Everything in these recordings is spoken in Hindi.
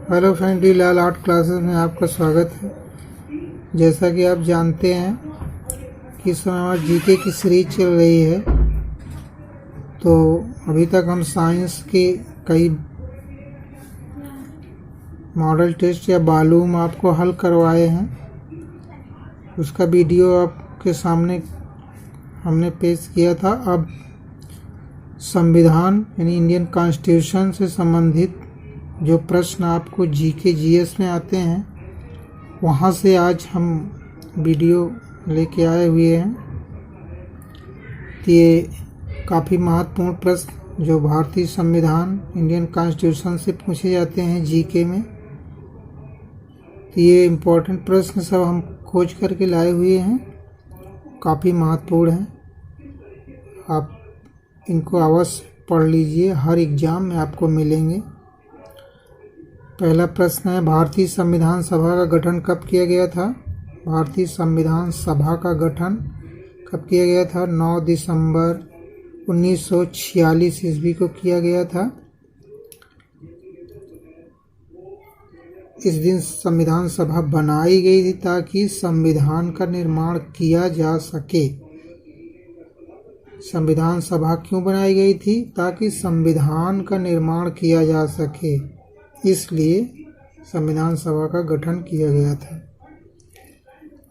हेलो फ्रेंड, डी लाल आर्ट क्लासेस में आपका स्वागत है। जैसा कि आप जानते हैं कि इस समय हमारी जीके की सीरीज चल रही है, तो अभी तक हम साइंस के कई मॉडल टेस्ट या वॉल्यूम आपको हल करवाए हैं। उसका वीडियो आपके सामने हमने पेश किया था। अब संविधान यानी इंडियन कॉन्स्टिट्यूशन से संबंधित जो प्रश्न आपको जीके जीएस में आते हैं, वहाँ से आज हम वीडियो लेके आए हुए हैं। ये काफ़ी महत्वपूर्ण प्रश्न जो भारतीय संविधान इंडियन कॉन्स्टिट्यूशन से पूछे जाते हैं जीके में, तो ये इम्पोर्टेंट प्रश्न सब हम खोज करके लाए हुए हैं, काफ़ी महत्वपूर्ण हैं। आप इनको अवश्य पढ़ लीजिए, हर एग्ज़ाम में आपको मिलेंगे। पहला प्रश्न है, भारतीय संविधान सभा का गठन कब किया गया था? भारतीय संविधान सभा का गठन कब किया गया था? 9 दिसंबर 1946 ईस्वी को किया गया था। इस दिन संविधान सभा बनाई गई थी ताकि संविधान का निर्माण किया जा सके। संविधान सभा क्यों बनाई गई थी? ताकि संविधान का निर्माण किया जा सके, इसलिए संविधान सभा का गठन किया गया था।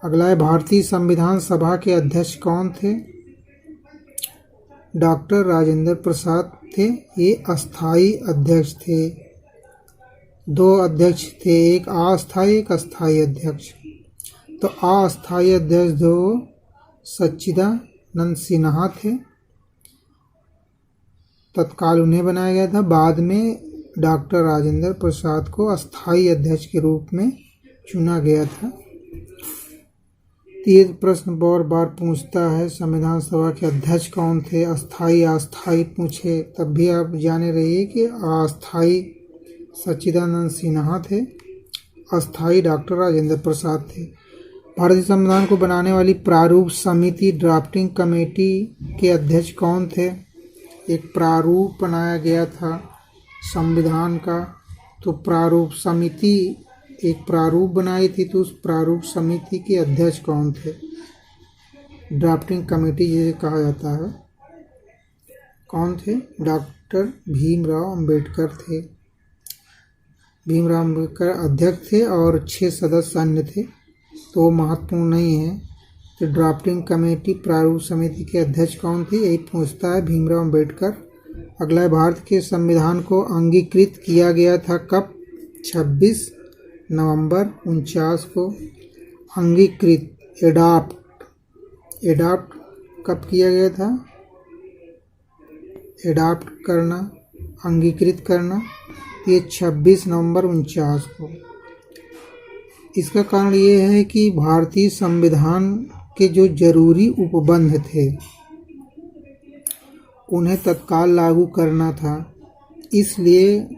अगला है, भारतीय संविधान सभा के अध्यक्ष कौन थे? डॉक्टर राजेंद्र प्रसाद थे। ये अस्थाई अध्यक्ष थे। 2 अध्यक्ष थे, एक अस्थाई एक अस्थाई अध्यक्ष। तो अस्थाई अध्यक्ष जो सच्चिदानंद सिन्हा थे, तत्काल उन्हें बनाया गया था। बाद में डॉक्टर राजेंद्र प्रसाद को अस्थाई अध्यक्ष के रूप में चुना गया था। ये प्रश्न बार बार पूछता है, संविधान सभा के अध्यक्ष कौन थे? अस्थाई अस्थाई पूछे तब भी आप जाने रहिए कि अस्थाई सच्चिदानंद सिन्हा थे, अस्थाई डॉक्टर राजेंद्र प्रसाद थे। भारतीय संविधान को बनाने वाली प्रारूप समिति ड्राफ्टिंग कमेटी के अध्यक्ष कौन थे? एक प्रारूप बनाया गया था संविधान का, तो प्रारूप समिति एक प्रारूप बनाई थी, तो उस प्रारूप समिति के अध्यक्ष कौन थे? ड्राफ्टिंग कमेटी जिसे कहा जाता है, कौन थे? डॉक्टर भीमराव अंबेडकर थे। भीमराव अंबेडकर अध्यक्ष थे और 6 सदस्य अन्य थे, तो वो महत्वपूर्ण नहीं है। तो ड्राफ्टिंग कमेटी प्रारूप समिति के अध्यक्ष कौन थे, यही पूछता है, भीमराव अंबेडकर। अगला है, भारत के संविधान को अंगीकृत किया गया था कब? 26 नवंबर 49 को। अंगीकृत एडॉप्ट कब किया गया था? एडॉप्ट करना, अंगीकृत करना, ये 26 नवंबर 49 को। इसका कारण ये है कि भारतीय संविधान के जो जरूरी उपबंध थे उन्हें तत्काल लागू करना था, इसलिए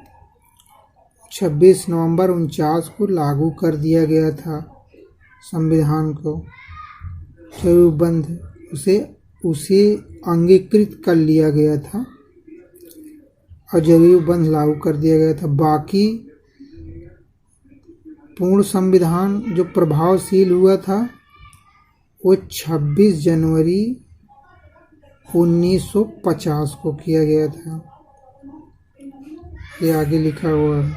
26 नवंबर 49 को लागू कर दिया गया था संविधान को। जरूरी उपबंध उसे अंगीकृत कर लिया गया था और जरूरी उपबंध लागू कर दिया गया था। बाकी पूर्ण संविधान जो प्रभावशील हुआ था वो 26 जनवरी 1950 को किया गया था। ये आगे लिखा हुआ है,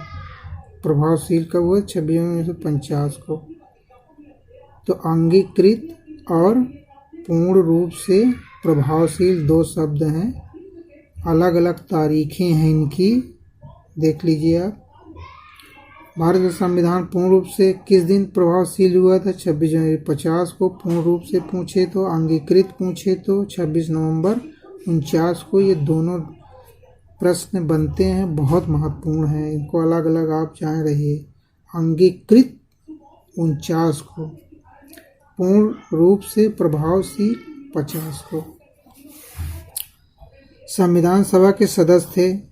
प्रभावशील कब हुआ? 26 जनवरी 1950 को। तो अंगीकृत और पूर्ण रूप से प्रभावशील 2 शब्द हैं, अलग अलग तारीखें हैं इनकी, देख लीजिए आप। भारत का संविधान पूर्ण रूप से किस दिन प्रभावशील हुआ था? 26 जनवरी 50 को। पूर्ण रूप से पूछे तो, अंगीकृत पूछे तो 26 नवंबर 49 को। ये दोनों प्रश्न बनते हैं, बहुत महत्वपूर्ण हैं, इनको अलग अलग आप जान रहिए। अंगीकृत 49 को, पूर्ण रूप से प्रभावशील 50 को। संविधान सभा के सदस्य थे,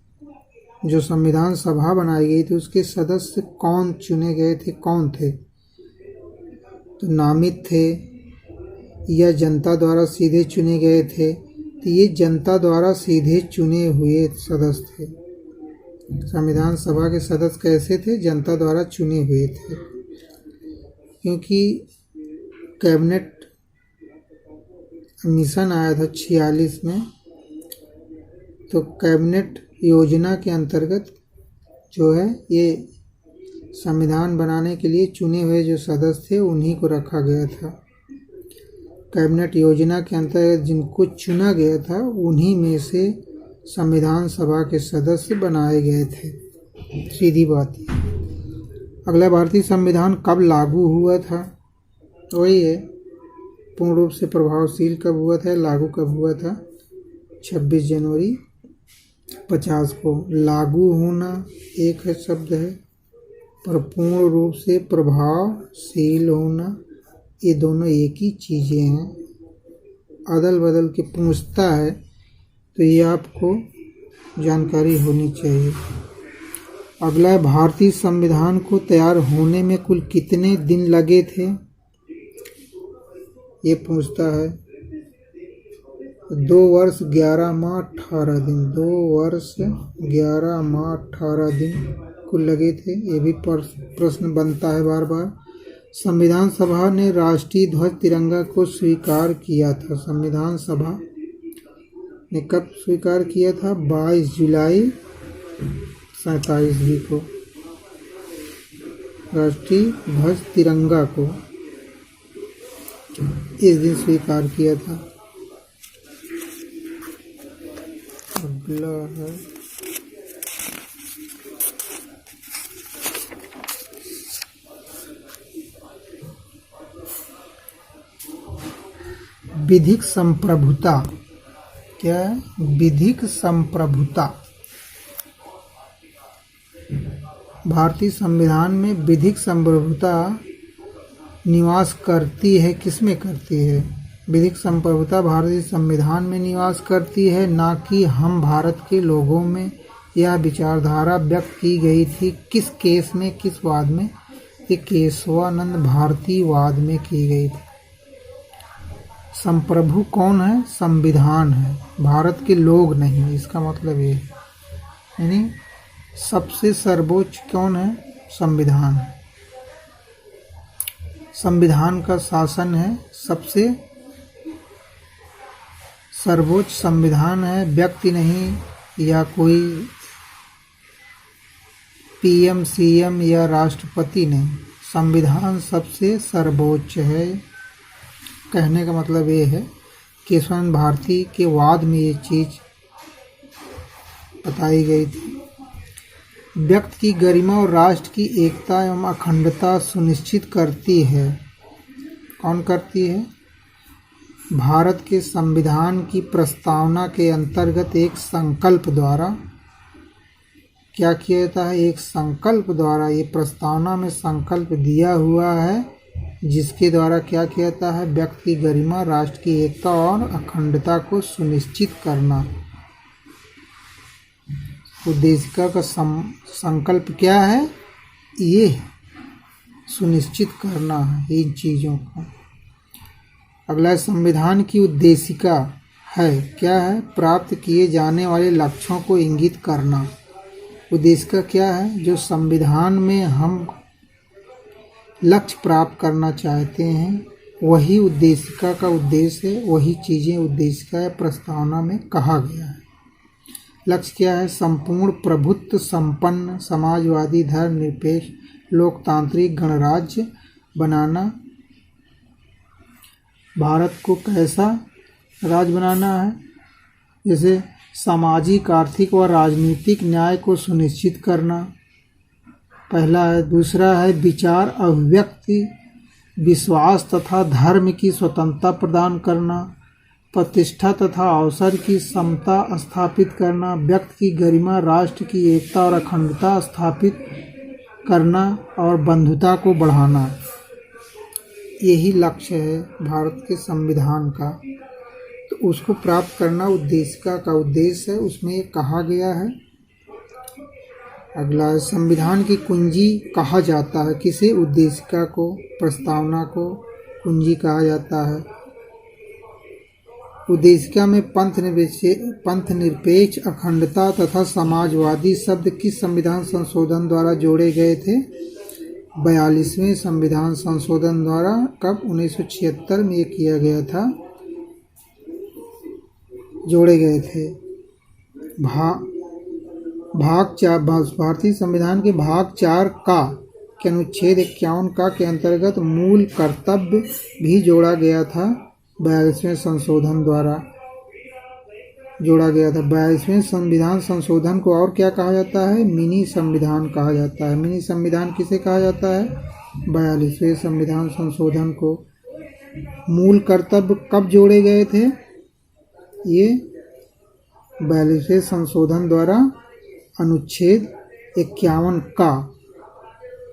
जो संविधान सभा बनाई गई थी उसके सदस्य कौन चुने गए थे? कौन थे? तो नामित थे या जनता द्वारा सीधे चुने गए थे? तो ये जनता द्वारा सीधे चुने हुए सदस्य थे। संविधान सभा के सदस्य कैसे थे? जनता द्वारा चुने हुए थे, क्योंकि कैबिनेट मिशन आया था 46 में, तो कैबिनेट योजना के अंतर्गत जो है ये संविधान बनाने के लिए चुने हुए जो सदस्य थे उन्हीं को रखा गया था। कैबिनेट योजना के अंतर्गत जिनको चुना गया था उन्हीं में से संविधान सभा के सदस्य बनाए गए थे। सीधी बात है। अगला, भारतीय संविधान कब लागू हुआ था? वही है, पूर्ण रूप से प्रभावशील कब हुआ था, लागू कब हुआ था? 26 जनवरी 50 को। लागू होना एक है शब्द है, पर पूर्ण रूप से प्रभावशील होना ये दोनों एक ही चीज़ें हैं। अदल बदल के पूछता है तो ये आपको जानकारी होनी चाहिए। अगला, भारतीय संविधान को तैयार होने में कुल कितने दिन लगे थे? ये पूछता है। 2 वर्ष 11 माह 18 दिन। 2 वर्ष 11 माह 18 दिन कुल लगे थे। ये भी प्रश्न बनता है बार बार। संविधान सभा ने राष्ट्रीय ध्वज तिरंगा को स्वीकार किया था। संविधान सभा ने कब स्वीकार किया था? 22 जुलाई 1947 को राष्ट्रीय ध्वज तिरंगा को इस दिन स्वीकार किया था। अगला है विधिक संप्रभुता। क्या है? विधिक संप्रभुता। भारतीय संविधान में विधिक संप्रभुता निवास करती है। किसमें करती है? विधिक संप्रभुता भारतीय संविधान में निवास करती है, ना कि हम भारत के लोगों में। यह विचारधारा व्यक्त की गई थी किस केस में, किस वाद में? ये केशवानंद भारती वाद में की गई थी। संप्रभु कौन है? संविधान है, भारत के लोग नहीं। इसका मतलब ये है, यानी सबसे सर्वोच्च कौन है? संविधान है। संविधान का शासन है, सबसे सर्वोच्च संविधान है, व्यक्ति नहीं या कोई पीएम सीएम या राष्ट्रपति नहीं। संविधान सबसे सर्वोच्च है। कहने का मतलब ये है, केशवानंद भारती के वाद में ये चीज़ बताई गई थी। व्यक्ति की गरिमा और राष्ट्र की एकता एवं अखंडता सुनिश्चित करती है। कौन करती है? भारत के संविधान की प्रस्तावना के अंतर्गत एक संकल्प द्वारा क्या किया जाता है? एक संकल्प द्वारा, ये प्रस्तावना में संकल्प दिया हुआ है, जिसके द्वारा क्या किया जाता है? व्यक्ति की गरिमा, राष्ट्र की एकता और अखंडता को सुनिश्चित करना। उद्देशिका का संकल्प क्या है? ये सुनिश्चित करना है इन चीज़ों को। अगला, संविधान की उद्देशिका है क्या है? प्राप्त किए जाने वाले लक्ष्यों को इंगित करना। उद्देशिका क्या है? जो संविधान में हम लक्ष्य प्राप्त करना चाहते हैं वही उद्देशिका का उद्देश्य है, वही चीज़ें उद्देशिका या प्रस्तावना में कहा गया है। लक्ष्य क्या है? संपूर्ण प्रभुत्व संपन्न समाजवादी धर्मनिरपेक्ष लोकतांत्रिक गणराज्य बनाना। भारत को कैसा राज्य बनाना है? जैसे सामाजिक, आर्थिक व राजनीतिक न्याय को सुनिश्चित करना पहला है। दूसरा है विचार, अभिव्यक्ति, विश्वास तथा धर्म की स्वतंत्रता प्रदान करना। प्रतिष्ठा तथा अवसर की समता स्थापित करना। व्यक्ति की गरिमा, राष्ट्र की एकता और अखंडता स्थापित करना और बंधुता को बढ़ाना। यही लक्ष्य है भारत के संविधान का, तो उसको प्राप्त करना उद्देशिका का उद्देश्य है। उसमें ये कहा गया है। अगला, संविधान की कुंजी कहा जाता है किसे? उद्देशिका को, प्रस्तावना को कुंजी कहा जाता है। उद्देशिका में पंथ निरपेक्ष, अखंडता तथा समाजवादी शब्द किस संविधान संशोधन द्वारा जोड़े गए थे? 42वें संविधान संशोधन द्वारा। कब? 1976 में ये किया गया था, जोड़े गए थे। भाग 4 भारतीय संविधान के भाग 4 का के अनुच्छेद 51 का के अंतर्गत मूल कर्तव्य भी जोड़ा गया था। 42वें संशोधन द्वारा जोड़ा गया था। 42वें संविधान संशोधन को और क्या कहा जाता है? मिनी संविधान कहा जाता है। मिनी संविधान किसे कहा जाता है? 42वें संविधान संशोधन को। मूल कर्तव्य कब जोड़े गए थे? ये 42वें संशोधन द्वारा अनुच्छेद 51 का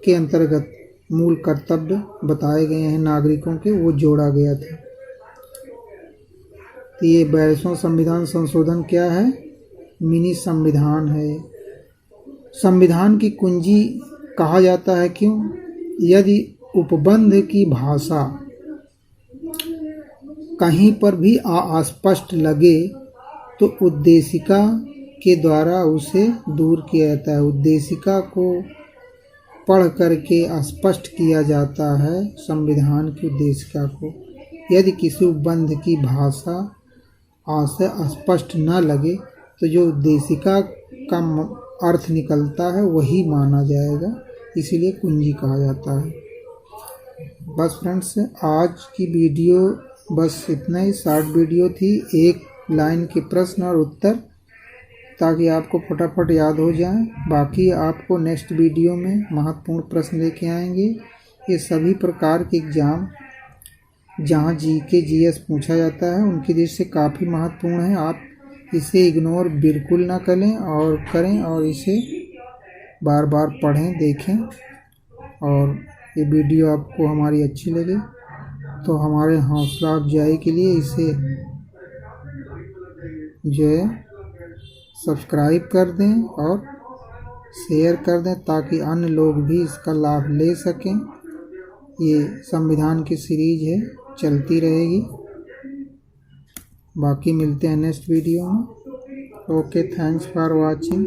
के अंतर्गत मूल कर्तव्य बताए गए हैं नागरिकों के, वो जोड़ा गया था। तो ये 42वां संविधान संशोधन क्या है? मिनी संविधान है। संविधान की कुंजी कहा जाता है, क्यों? यदि उपबंध की भाषा कहीं पर भी अस्पष्ट लगे तो उद्देशिका के द्वारा उसे दूर किया जाता है। उद्देशिका को पढ़ करके स्पष्ट किया जाता है संविधान की उद्देशिका को। यदि किसी उपबंध की भाषा से स्पष्ट न लगे तो जो उद्देशिका का अर्थ निकलता है वही माना जाएगा, इसीलिए कुंजी कहा जाता है। बस फ्रेंड्स, आज की वीडियो बस इतना ही, शॉर्ट वीडियो थी, एक लाइन के प्रश्न और उत्तर, ताकि आपको फटाफट याद हो जाए। बाकी आपको नेक्स्ट वीडियो में महत्वपूर्ण प्रश्न लेके आएंगे। ये सभी प्रकार के एग्ज़ाम जहाँ जीके जीएस पूछा जाता है उनकी दृष्टि से काफ़ी महत्वपूर्ण है। आप इसे इग्नोर बिल्कुल ना करें और इसे बार बार पढ़ें, देखें। और ये वीडियो आपको हमारी अच्छी लगे तो हमारे हौसला अफजाई के लिए इसे जो है सब्सक्राइब कर दें और शेयर कर दें, ताकि अन्य लोग भी इसका लाभ ले सकें। ये संविधान की सीरीज है, चलती रहेगी। बाकी मिलते हैं नेक्स्ट वीडियो में। Okay, thanks for watching.